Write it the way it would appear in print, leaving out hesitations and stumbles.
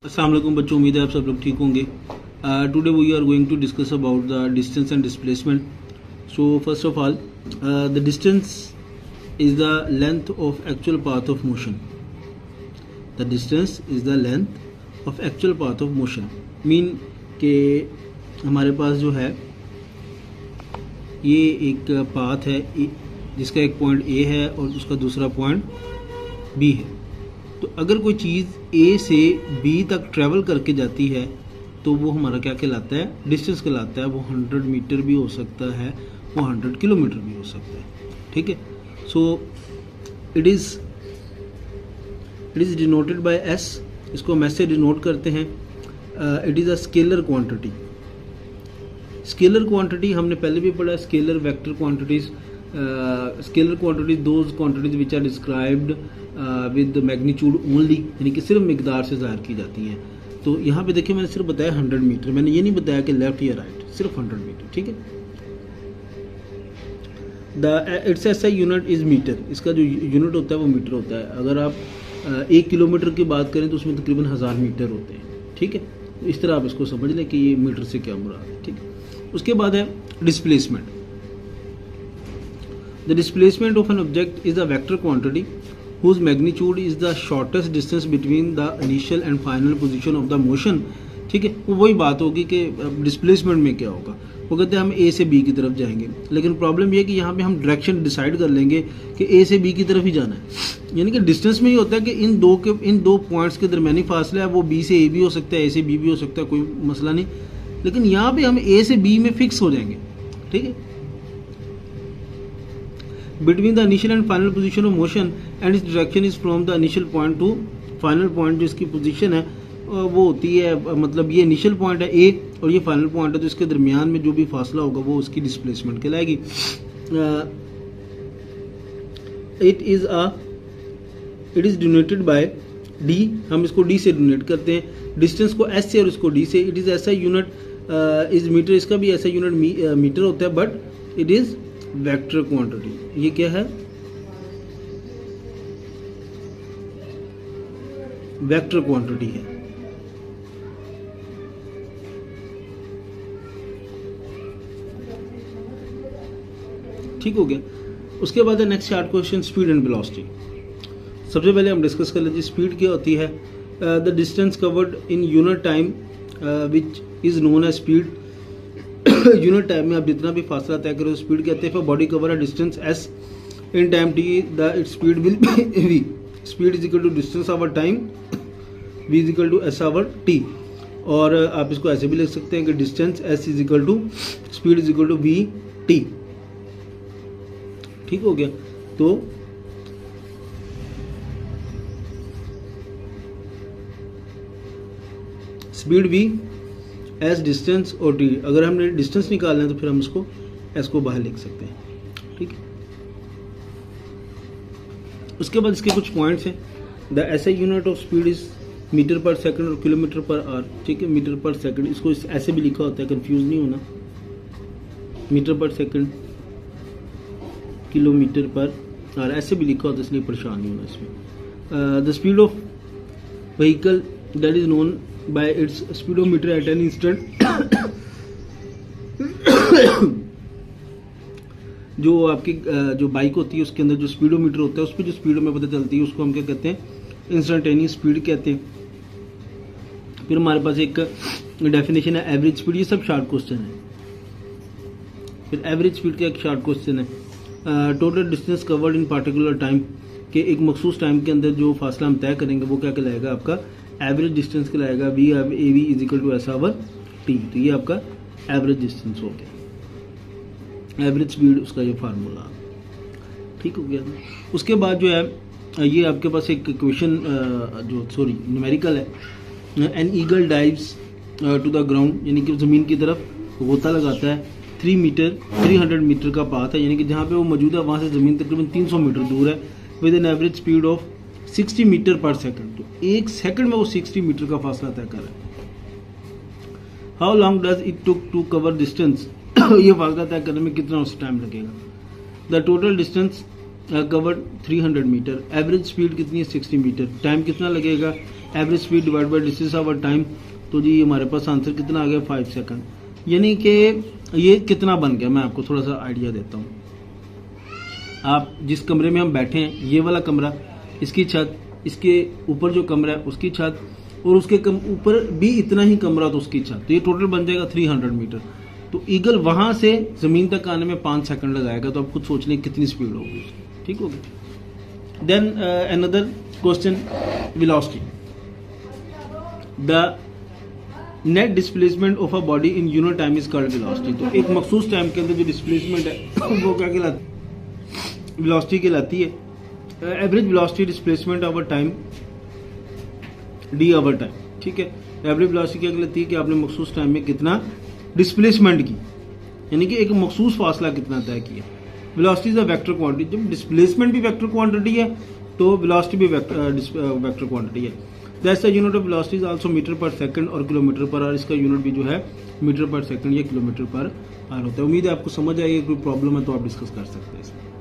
अस्सलाम वालेकुम बच्चों, उम्मीद है आप सब लोग ठीक होंगे। Today we are going to discuss about the distance and displacement. So first of all the distance is the length of actual path of motion. The distance is the length of actual path of motion. Mean के हमारे पास जो है ये एक path है जिसका एक point A है और उसका दूसरा पॉइंट बी है। तो अगर कोई चीज़ ए से बी तक ट्रैवल करके जाती है तो वो हमारा क्या कहलाता है? डिस्टेंस कहलाता है। वो 100 मीटर भी हो सकता है, वो 100 किलोमीटर भी हो सकता है। ठीक है। So it is denoted by s. इसको हम ऐसे डिनोट करते हैं। It is a scalar quantity. Scalar quantity हमने पहले भी पढ़ा। Scalar vector quantities. Scalar quantities those quantities which are described with magnitude only, यानी कि सिर्फ मिकदार से ज़ाहिर की जाती हैं। तो यहाँ पे देखिए मैंने सिर्फ बताया 100 मीटर, मैंने ये नहीं बताया कि लेफ्ट या राइट, सिर्फ 100 मीटर। ठीक है। इट्स ऐसा यूनिट इज़ मीटर। इसका जो यूनिट होता है वो मीटर होता है। अगर आप 1 किलोमीटर की बात करें तो उसमें तकरीबन 1000 मीटर होते हैं। ठीक है। तो इस तरह आप इसको समझ लें कि ये मीटर से क्या मुराद है। ठीक है। उसके बाद है displacement. The displacement of an object is a vector quantity whose magnitude is the shortest distance between the initial and final position of the motion। ठीक है। वो वही बात होगी कि डिस्प्लेसमेंट में क्या होगा। वो कहते हैं हम ए से बी की तरफ जाएंगे, लेकिन प्रॉब्लम ये है कि यहाँ पे हम डायरेक्शन डिसाइड कर लेंगे कि ए से बी की तरफ ही जाना है। यानी कि डिस्टेंस में ही होता है कि इन दो पॉइंट्स के दरमियानी फासला है, वो बी से ए भी हो सकता है, ए से बी भी हो सकता है, कोई मसला नहीं। लेकिन यहाँ पे हम ए से बी में फिक्स हो जाएंगे। ठीक है। Between the initial and final position of motion and its direction is from the initial point to final point। जो इसकी पोजीशन है वो होती है, मतलब ये इनिशियल पॉइंट है ए और ये फाइनल पॉइंट है, तो इसके दरमियान में जो भी फासला होगा वो उसकी डिस्प्लेसमेंट कहलाएगी। It is denoted by D. हम इसको डी से डिनोट करते हैं, डिस्टेंस को एस से और इसको डी से। इट इज़ ऐसा यूनिट इज मीटर। इसका भी ऐसा यूनिट मीटर होता है, but it is vector quantity. ये क्या है? वेक्टर क्वांटिटी है। ठीक हो गया। उसके बाद है next short question, speed and velocity. सबसे पहले हम डिस्कस कर लेते हैं स्पीड क्या होती है। The distance covered in unit time which is known as speed. Unit time में आप जितना भी फासला तय करो स्पीड कहते हैं। Body cover a distance s in time t, the its speed will be v. Speed is equal to distance over time, v is equal to s over t. और आप इसको ऐसे भी लिख सकते हैं कि distance s is equal to speed is equal to v t. ठीक हो गया। तो स्पीड वी एस डिस्टेंस और टी। अगर हमने डिस्टेंस निकालना है तो फिर हम इसको एस को बाहर लिख सकते हैं। ठीक है। उसके बाद इसके कुछ पॉइंट्स हैं। The SI unit of speed is metre per second और किलोमीटर पर आवर। ठीक है। मीटर पर सेकंड, इसको ऐसे भी लिखा होता है, कंफ्यूज नहीं होना। Metre per second, kilometre per our ऐसे भी लिखा होता है, इसलिए परेशान नहीं होना इसमें। The speed of vehicle that is known by its speedometer at an instant। जो आपकी जो बाइक होती है उसके अंदर जो स्पीडोमीटर होता है उस पर जो स्पीड में पता चलती है उसको हम क्या कहते हैं? इंस्टेंटेनियस स्पीड कहते हैं। फिर हमारे पास एक डेफिनेशन है एवरेज स्पीड। ये सब शॉर्ट क्वेश्चन है। फिर एवरेज स्पीड का एक शॉर्ट क्वेश्चन है। टोटल डिस्टेंस कवर्ड इन पार्टिकुलर टाइम, के एक मखसूस टाइम के अंदर जो फासला हम तय करेंगे वो क्या कहलाएगा? आपका एवरेज डिस्टेंस कहलाएगा। V a v is equal to s over t. तो ये आपका एवरेज डिस्टेंस हो गया, एवरेज स्पीड उसका ये फार्मूला। ठीक हो गया। उसके बाद जो है ये आपके पास एक क्वेश्चन न्यूमेरिकल है। An eagle dives to the ground, यानी कि ज़मीन की तरफ गोता लगाता है। 300 मीटर का पाथ है, यानी कि जहाँ पे वो मौजूद है वहाँ से ज़मीन तकरीबन 300 मीटर दूर है। With an average speed of 60 metre per second. तो एक सेकंड में वो 60 मीटर का फासला तय कर रहा है। How long does it took to cover distance. ये फासला तय करने में कितना उस टाइम लगेगा? The total distance covered 300 metre. Average speed कितनी है? 60 मीटर। टाइम कितना लगेगा? Average speed divide by distance over time, तो जी हमारे पास आंसर कितना आ गया 5 सेकंड। यानी कि ये कितना बन गया, मैं आपको थोड़ा सा आइडिया देता हूँ। आप जिस कमरे में हम बैठे हैं, ये वाला कमरा, इसकी छत, इसके ऊपर जो कमरा है उसकी छत, और उसके ऊपर भी इतना ही कमरा तो उसकी छत, तो ये टोटल बन जाएगा 300 मीटर। तो ईगल वहां से जमीन तक आने में 5 सेकंड लगाएगा, तो आप खुद सोच लें कितनी स्पीड होगी उसकी। ठीक होगी। Then another question, velocity. The net displacement of a body in unit time is called velocity. तो एक मखसूस टाइम के अंदर जो डिस्प्लेसमेंट है वो क्या कहलाती है, वेलोसिटी कहलाती है। Average velocity displacement over time D over time. ठीक है, एवरेज वेलोसिटी क्या कहलाती है कि आपने मखसूस टाइम में कितना डिस्प्लेसमेंट की, यानी कि एक मखसूस फासला कितना तय किया। Velocity is a vector quantity. जब डिस्प्लेसमेंट भी वेक्टर क्वांटिटी है तो वेलोसिटी भी वेक्टर क्वांटिटी है। That's the unit of velocity is also metre per second और किलोमीटर पर आवर। इसका यूनिट भी जो है मीटर पर सेकंड या किलोमीटर पर आवर होता है। उम्मीद है आपको समझ आई है, कोई प्रॉब्लम है तो आप डिस्कस कर सकते हैं इसमें।